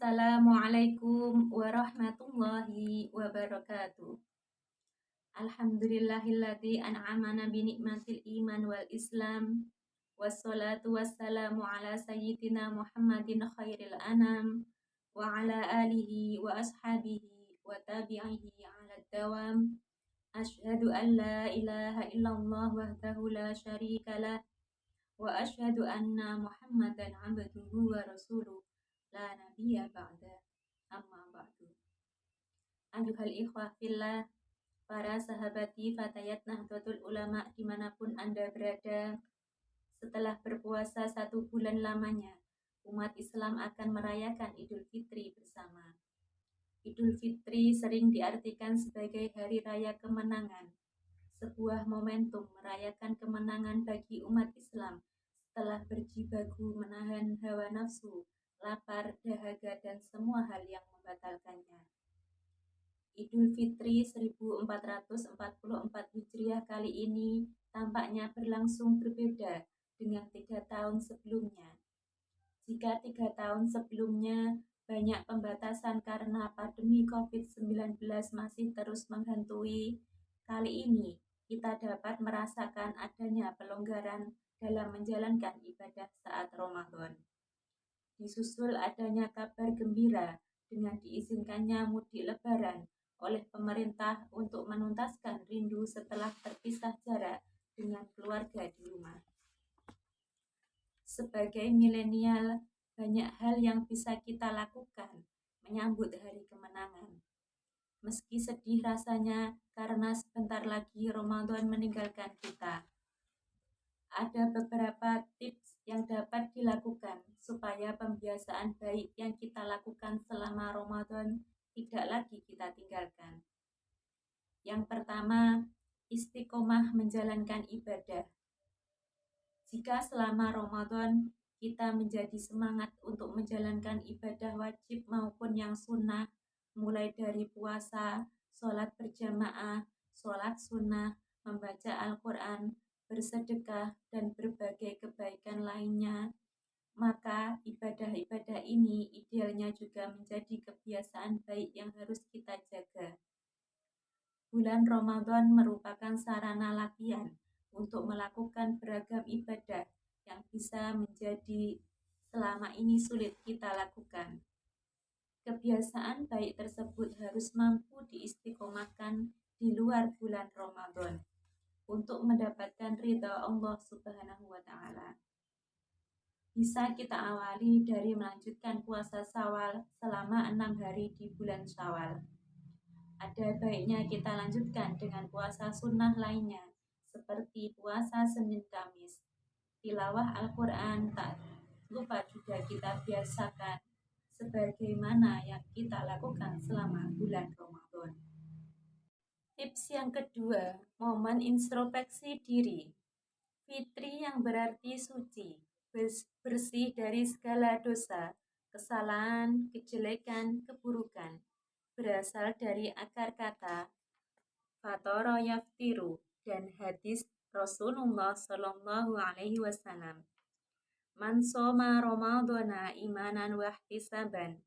Assalamualaikum warahmatullahi wabarakatuh. Alhamdulillahilladzi an'amana bi nikmatil iman wal islam. Wassalatu wassalamu ala sayyidina Muhammadin khairil anam wa ala alihi wa ashabihi wa tabi'ihi ala dawam. Asyhadu an la ilaha illallah wahdahu la syarikalah wa asyhadu anna Muhammadan abduhu wa rasuluh la nabiyya ba'da. Amma ba'du. Ayuhal ikhwah fillah, para sahabati fatayat Nahdlatul Ulama dimanapun Anda berada, setelah berpuasa 1 bulan lamanya, umat Islam akan merayakan Idul Fitri bersama. Idul Fitri sering diartikan sebagai hari raya kemenangan, sebuah momentum merayakan kemenangan bagi umat Islam setelah berjibaku menahan hawa nafsu, lapar, dahaga, dan semua hal yang membatalkannya. Idul Fitri 1444 Hijriah kali ini tampaknya berlangsung berbeda dengan 3 tahun sebelumnya. Jika 3 tahun sebelumnya banyak pembatasan karena pandemi COVID-19 masih terus menghantui, kali ini kita dapat merasakan adanya pelonggaran dalam menjalankan ibadah saat Ramadan. Disusul adanya kabar gembira dengan diizinkannya mudik lebaran oleh pemerintah untuk menuntaskan rindu setelah terpisah jarak dengan keluarga di rumah. Sebagai milenial, banyak hal yang bisa kita lakukan menyambut hari kemenangan. Meski sedih rasanya karena sebentar lagi Ramadan meninggalkan kita, ada beberapa tips yang dapat dilakukan supaya pembiasaan baik yang kita lakukan selama Ramadan tidak lagi kita tinggalkan. Yang pertama, istiqomah menjalankan ibadah. Jika selama Ramadan kita menjadi semangat untuk menjalankan ibadah wajib maupun yang sunnah, mulai dari puasa, sholat berjamaah, sholat sunnah, membaca Al-Quran, bersedekah, dan berbagai kebaikan lainnya, maka ibadah-ibadah ini idealnya juga menjadi kebiasaan baik yang harus kita jaga. Bulan Ramadan merupakan sarana latihan untuk melakukan beragam ibadah yang bisa menjadi selama ini sulit kita lakukan. Kebiasaan baik tersebut harus mampu diistiqomahkan di luar bulan Ramadan untuk mendapatkan ridha Allah Subhanahu wa Ta'ala. Bisa kita awali dari melanjutkan puasa Syawal selama 6 hari di bulan Syawal. Ada baiknya kita lanjutkan dengan puasa sunnah lainnya, seperti puasa Senin Kamis. Tilawah Al-Quran tak lupa juga kita biasakan sebagaimana yang kita lakukan selama bulan Ramadan. Tips yang kedua, momen introspeksi diri. Fitri yang berarti suci, bersih dari segala dosa, kesalahan, kejelekan, keburukan, berasal dari akar kata fatara yaftiru dan hadis Rasulullah Shallallahu Alaihi Wasallam. Man soma Ramadana imanan wa ihtisaban,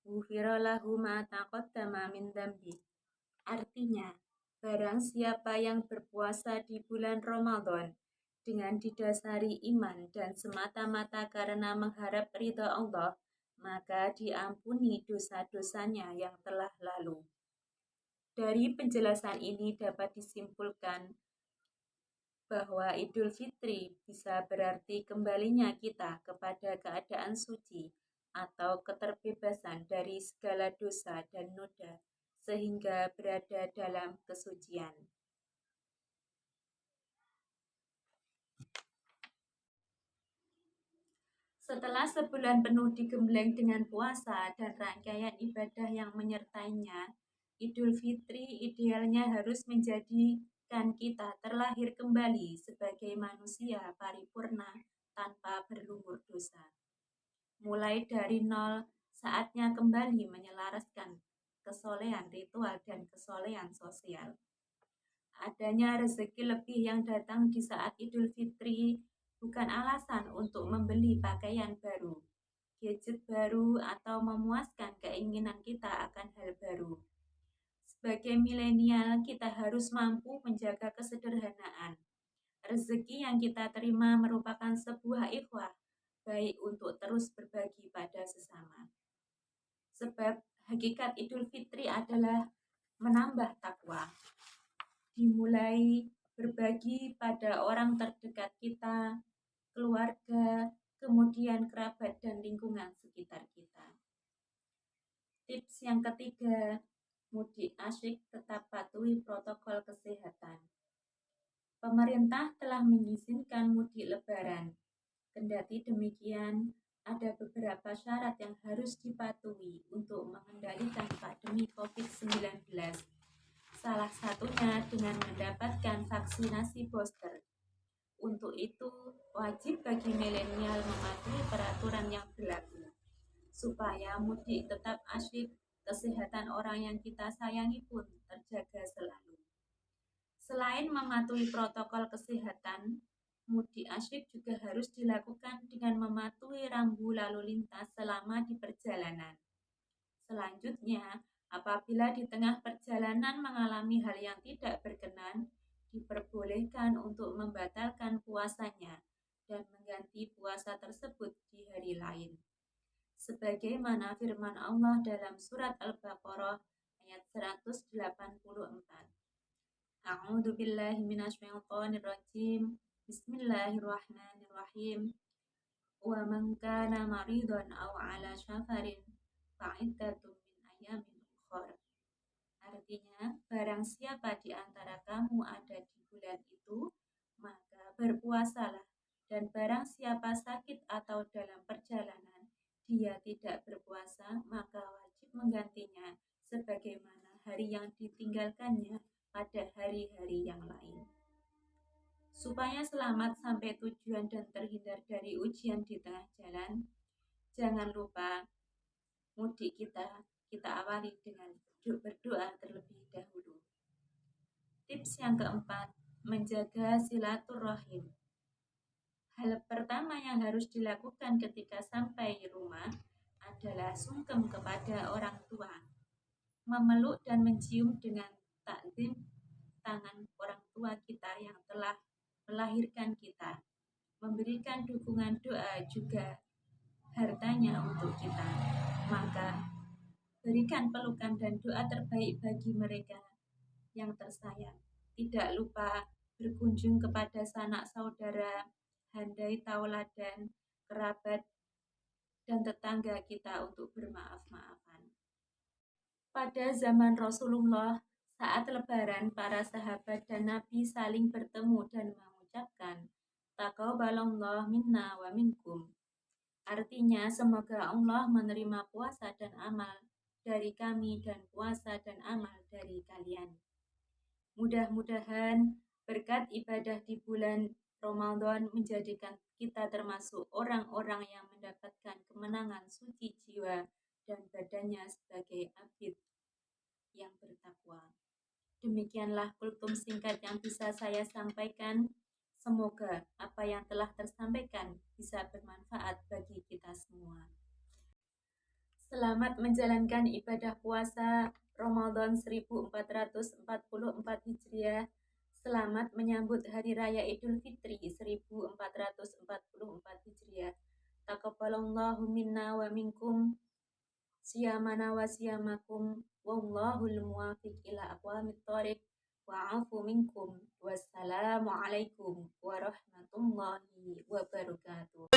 ghufira lahu ma taqaddama min dzambi. Artinya, barang siapa yang berpuasa di bulan Ramadan dengan didasari iman dan semata-mata karena mengharap ridha Allah, maka diampuni dosa-dosanya yang telah lalu. Dari penjelasan ini dapat disimpulkan bahwa Idul Fitri bisa berarti kembalinya kita kepada keadaan suci atau keterbebasan dari segala dosa dan noda, sehingga berada dalam kesucian. Setelah sebulan penuh digembleng dengan puasa dan rangkaian ibadah yang menyertainya, Idul Fitri idealnya harus menjadikan kita terlahir kembali sebagai manusia paripurna tanpa berlumur dosa. Mulai dari nol, saatnya kembali menyelaraskan kesolehan ritual dan kesolehan sosial. Adanya rezeki lebih yang datang di saat Idul Fitri bukan alasan untuk membeli pakaian baru, gadget baru, atau memuaskan keinginan kita akan hal baru. Sebagai milenial, kita harus mampu menjaga kesederhanaan. Rezeki yang kita terima merupakan sebuah ikhwah, baik untuk terus berbagi pada sesama. Sebab hakikat Idul Fitri adalah menambah takwa. Dimulai berbagi pada orang terdekat kita, keluarga, kemudian kerabat dan lingkungan sekitar kita. Tips yang ketiga, mudik asyik tetap patuhi protokol kesehatan. Pemerintah telah mengizinkan mudik lebaran. Kendati demikian, ada beberapa syarat yang harus dipatuhi untuk mengendalikan pandemi COVID-19. Salah satunya dengan mendapatkan vaksinasi booster. Untuk itu, wajib bagi milenial mematuhi peraturan yang berlaku, supaya mudik tetap asyik, kesehatan orang yang kita sayangi pun terjaga selalu. Selain mematuhi protokol kesehatan, mudik asyik juga harus dilakukan dengan mematuhi rambu lalu lintas selama di perjalanan. Selanjutnya, apabila di tengah perjalanan mengalami hal yang tidak berkenan, diperbolehkan untuk membatalkan puasanya dan mengganti puasa tersebut di hari lain. Sebagaimana firman Allah dalam surat Al-Baqarah ayat 184. A'udzu billahi minasyaitonir rajim. Bismillahirrahmanirrahim. Wa man kana maridan aw ala safarin fa'iddatun min ayyamin ukhra. Artinya, barang siapa di antara kamu ada di bulan itu, maka berpuasalah. Dan barang siapa sakit atau dalam perjalanan, dia tidak berpuasa, maka wajib menggantinya sebagaimana hari yang ditinggalkannya pada hari-hari yang lain. Supaya selamat sampai tujuan dan terhindar dari ujian di tengah jalan, jangan lupa mudik kita awali dengan berdoa terlebih dahulu. Tips yang keempat, menjaga silaturahim. Hal pertama yang harus dilakukan ketika sampai rumah adalah sungkem kepada orang tua. Memeluk dan mencium dengan takzim tangan orang tua kita yang telah melahirkan kita. Memberikan dukungan doa juga hartanya untuk kita. Maka berikan pelukan dan doa terbaik bagi mereka yang tersayang. Tidak lupa berkunjung kepada sanak saudara, handai tauladan, kerabat, dan tetangga kita untuk bermaaf-maafan. Pada zaman Rasulullah, saat lebaran, para sahabat dan Nabi saling bertemu dan mengucapkan, Taqabbalallahu minna wa minkum. Artinya, semoga Allah menerima puasa dan amal dari kami dan puasa dan amal dari kalian. Mudah-mudahan berkat ibadah di bulan Ramadan menjadikan kita termasuk orang-orang yang mendapatkan kemenangan suci jiwa dan badannya sebagai abid yang bertakwa. Demikianlah kultum singkat yang bisa saya sampaikan. Semoga apa yang telah tersampaikan bisa bermanfaat bagi kita semua. Selamat menjalankan ibadah puasa Ramadan 1444 Hijriah. Selamat menyambut Hari Raya Idul Fitri 1444 Hijriah. Taqabbalallahu minna wa minkum siyamana wa siyamakum wallahul muwafiq ila aqwamit thoriq wa'afu minkum. Wassalamualaikum warahmatullahi wabarakatuh.